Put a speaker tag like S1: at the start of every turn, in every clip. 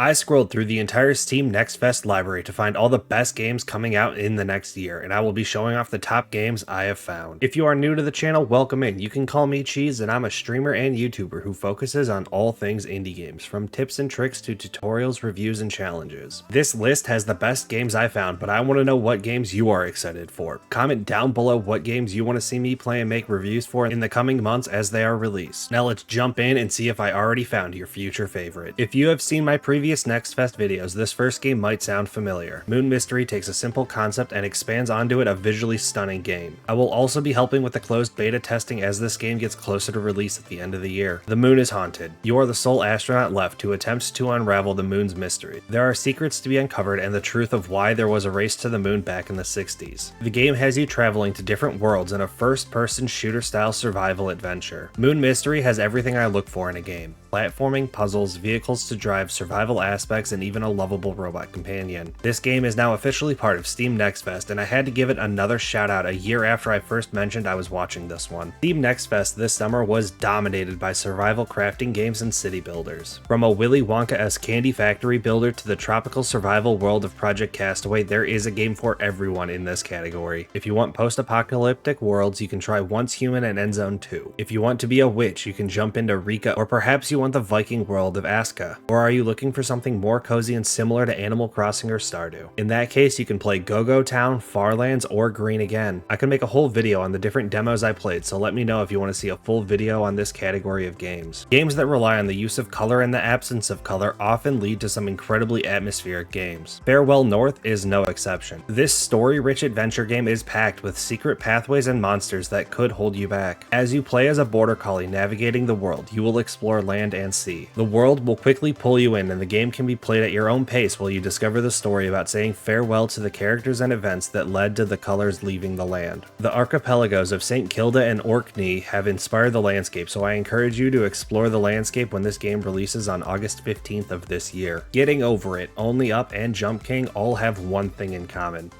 S1: I scrolled through the entire Steam Next Fest library to find all the best games coming out in the next year, and I will be showing off the top games I have found. If you are new to the channel, welcome in. You can call me Cheese, and I'm a streamer and YouTuber who focuses on all things indie games, from tips and tricks to tutorials, reviews, and challenges. This list has the best games I found, but I want to know what games you are excited for. Comment down below what games you want to see me play and make reviews for in the coming months as they are released. Now let's jump in and see if I already found your future favorite. If you have seen my previous Next Fest videos, this first game might sound familiar. Moon Mystery takes a simple concept and expands onto it a visually stunning game. I will also be helping with the closed beta testing as this game gets closer to release at the end of the year. The moon is haunted. You are the sole astronaut left to attempt to unravel the moon's mystery. There are secrets to be uncovered and the truth of why there was a race to the moon back in the 60s. The game has you traveling to different worlds in a first-person shooter-style survival adventure. Moon Mystery has everything I look for in a game. Platforming, puzzles, vehicles to drive, survival aspects, and even a lovable robot companion. This game is now officially part of Steam Next Fest, and I had to give it another shout out a year after I first mentioned I was watching this one. Steam Next Fest this summer was dominated by survival crafting games and city builders. From a Willy Wonka-esque candy factory builder to the tropical survival world of Project Castaway, there is a game for everyone in this category. If you want post-apocalyptic worlds, you can try Once Human and Endzone 2. If you want to be a witch, you can jump into Rika, or perhaps you want the Viking world of Aska. Or are you looking for something more cozy and similar to Animal Crossing or Stardew? In that case, you can play Go-Go Town, Farlands, or Green Again. I can make a whole video on the different demos I played, so let me know if you want to see a full video on this category of games. Games that rely on the use of color and the absence of color often lead to some incredibly atmospheric games. Farewell North is no exception. This story-rich adventure game is packed with secret pathways and monsters that could hold you back. As you play as a border collie navigating the world, you will explore land and sea. The world will quickly pull you in, and the game can be played at your own pace while you discover the story about saying farewell to the characters and events that led to the colors leaving the land. The archipelagos of St. Kilda and Orkney have inspired the landscape, so I encourage you to explore the landscape when this game releases on August 15th of this year. Getting Over It, Only Up, and Jump King all have one thing in common.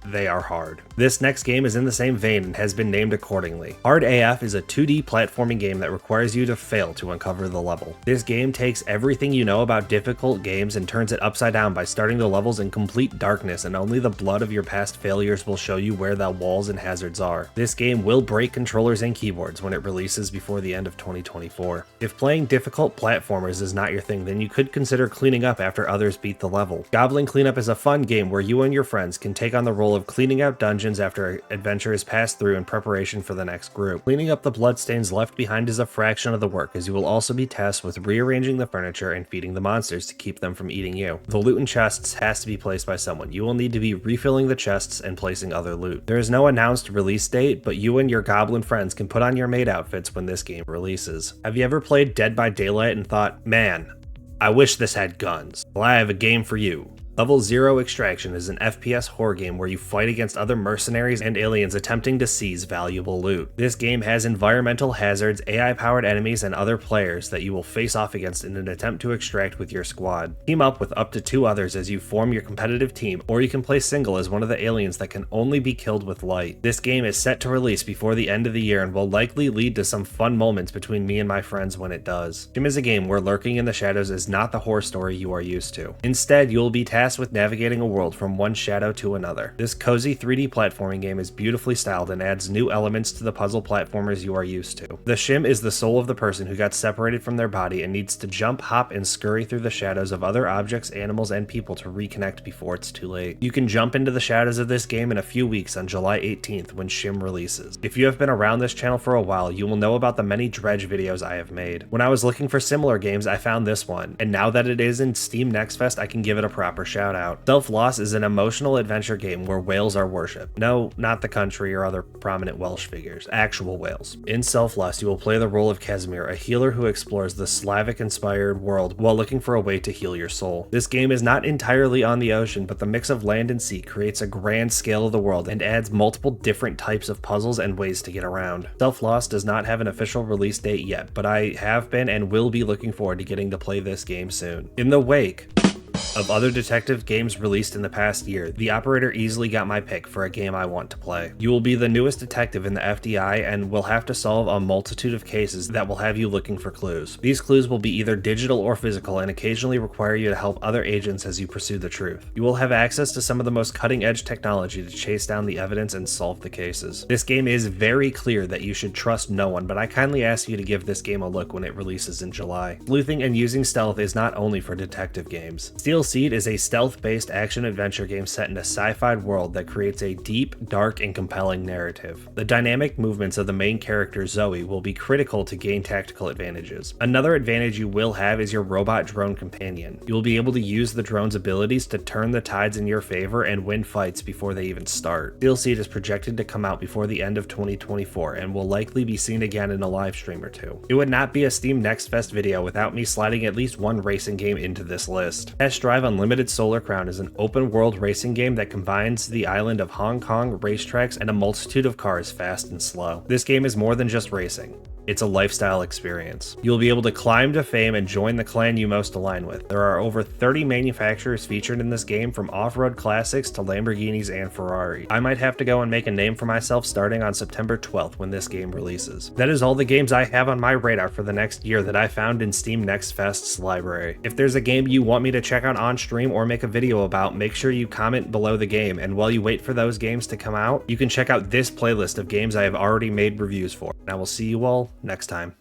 S1: They are hard. This next game is in the same vein and has been named accordingly. HardAF is a 2D platforming game that requires you to fail to uncover the level. This game takes everything you know about difficult games and turns it upside down by starting the levels in complete darkness, and only the blood of your past failures will show you where the walls and hazards are. This game will break controllers and keyboards when it releases before the end of 2024. If playing difficult platformers is not your thing, then you could consider cleaning up after others beat the level. Goblin Cleanup is a fun game where you and your friends can take on the role of cleaning out dungeons after an adventure is passed through in preparation for the next group. Cleaning up the bloodstains left behind is a fraction of the work, as you will also be tasked with rearranging the furniture and feeding the monsters to keep them from eating you. The loot in chests has to be placed by someone. You will need to be refilling the chests and placing other loot. There is no announced release date, but you and your goblin friends can put on your maid outfits when this game releases. Have you ever played Dead by Daylight and thought, man, I wish this had guns? Well, I have a game for you. Level 0 Extraction is an FPS horror game where you fight against other mercenaries and aliens attempting to seize valuable loot. This game has environmental hazards, AI-powered enemies, and other players that you will face off against in an attempt to extract with your squad. Team up with up to 2 others as you form your competitive team, or you can play single as one of the aliens that can only be killed with light. This game is set to release before the end of the year and will likely lead to some fun moments between me and my friends when it does. SCHiM is a game where lurking in the shadows is not the horror story you are used to. Instead, you will be tasked with navigating a world from one shadow to another. This cozy 3D platforming game is beautifully styled and adds new elements to the puzzle platformers you are used to. The SCHiM is the soul of the person who got separated from their body and needs to jump, hop, and scurry through the shadows of other objects, animals, and people to reconnect before it's too late. You can jump into the shadows of this game in a few weeks on July 18th when SCHiM releases. If you have been around this channel for a while, you will know about the many Dredge videos I have made. When I was looking for similar games, I found this one, and now that it is in Steam Next Fest, I can give it a proper shout out. Selfloss is an emotional adventure game where whales are worshipped. No, not the country or other prominent Welsh figures, actual whales. In Selfloss, you will play the role of Casimir, a healer who explores the Slavic-inspired world while looking for a way to heal your soul. This game is not entirely on the ocean, but the mix of land and sea creates a grand scale of the world and adds multiple different types of puzzles and ways to get around. Selfloss does not have an official release date yet, but I have been and will be looking forward to getting to play this game soon. In the wake Of other detective games released in the past year, The Operator easily got my pick for a game I want to play. You will be the newest detective in the FDI and will have to solve a multitude of cases that will have you looking for clues. These clues will be either digital or physical and occasionally require you to help other agents as you pursue the truth. You will have access to some of the most cutting-edge technology to chase down the evidence and solve the cases. This game is very clear that you should trust no one, but I kindly ask you to give this game a look when it releases in July. Sleuthing and using stealth is not only for detective games. Steel Seed is a stealth-based action-adventure game set in a sci-fi world that creates a deep, dark, and compelling narrative. The dynamic movements of the main character Zoe will be critical to gain tactical advantages. Another advantage you will have is your robot drone companion. You will be able to use the drone's abilities to turn the tides in your favor and win fights before they even start. Steel Seed is projected to come out before the end of 2024 and will likely be seen again in a live stream or two. It would not be a Steam Next Fest video without me sliding at least one racing game into this list. Test Drive Unlimited Solar Crown is an open-world racing game that combines the island of Hong Kong racetracks and a multitude of cars fast and slow. This game is more than just racing. It's a lifestyle experience. You'll be able to climb to fame and join the clan you most align with. There are over 30 manufacturers featured in this game, from off-road classics to Lamborghinis and Ferrari. I might have to go and make a name for myself starting on September 12th when this game releases. That is all the games I have on my radar for the next year that I found in Steam Next Fest's library. If there's a game you want me to check out on stream or make a video about, make sure you comment below the game, and while you wait for those games to come out, you can check out this playlist of games I have already made reviews for. And I will see you all next time.